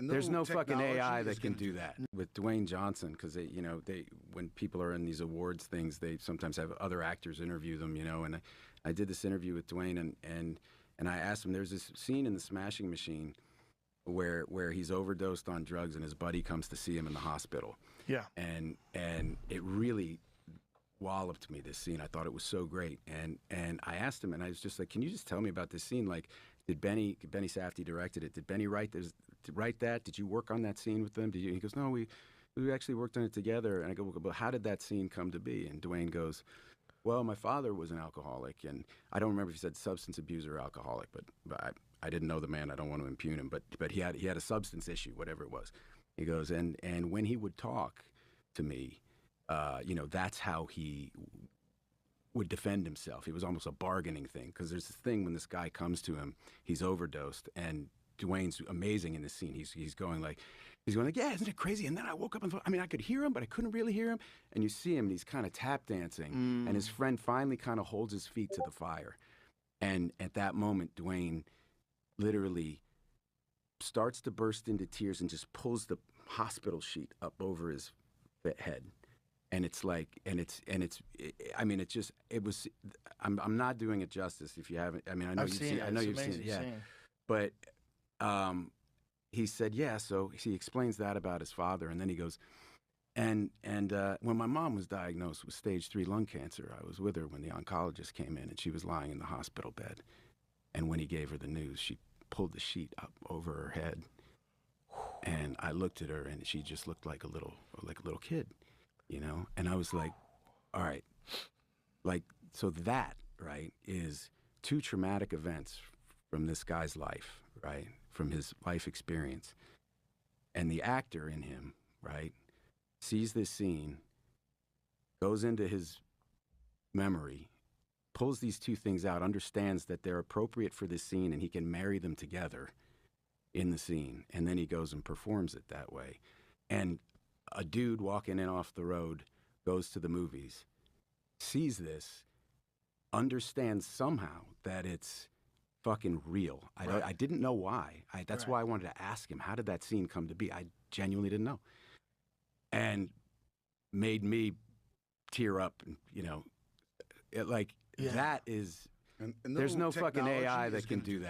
There's no fucking AI that can do that. With Dwayne Johnson, because when people are in these awards things, they sometimes have other actors interview them, and I did this interview with Dwayne, and I asked him, there's this scene in The Smashing Machine where he's overdosed on drugs and his buddy comes to see him in the hospital. Yeah. And it really walloped me, this scene. I thought it was so great. And I asked him, and I was just like, can you just tell me about this scene? Like, did Benny Safdie directed it? Did Benny write that? Did you work on that scene with them? Did you? He goes, no, we actually worked on it together. And I go, well, but how did that scene come to be? And Dwayne goes, well, my father was an alcoholic, and I don't remember if he said substance abuser or alcoholic, but I didn't know the man. I don't want to impugn him, but he had a substance issue, whatever it was. He goes, and when he would talk to me, that's how he would defend himself. It was almost a bargaining thing, because there's this thing when this guy comes to him, he's overdosed, and Dwayne's amazing in this scene. He's going like, yeah, isn't it crazy? And then I woke up and I could hear him, but I couldn't really hear him. And you see him, and he's kind of tap dancing, and his friend finally kind of holds his feet to the fire. And at that moment, Dwayne literally starts to burst into tears and just pulls the hospital sheet up over his head. And it's like, I'm not doing it justice if you haven't. I mean, I know you've seen it, yeah. But he said, yeah. So he explains that about his father, and then he goes, and when my mom was diagnosed with stage 3 lung cancer, I was with her when the oncologist came in, and she was lying in the hospital bed. And when he gave her the news, she pulled the sheet up over her head, and I looked at her, and she just looked like a little kid. And I was like, all right, like, so that, right, is 2 traumatic events from this guy's life, right, from his life experience. And the actor in him, right, sees this scene, goes into his memory, pulls these 2 things out, understands that they're appropriate for this scene, and he can marry them together in the scene, and then he goes and performs it that way. And a dude walking in off the road goes to the movies, sees this, understands somehow that it's fucking real. I didn't know why. That's why I wanted to ask him, how did that scene come to be? I genuinely didn't know. And made me tear up, and, that is, and there's no fucking AI that can do that.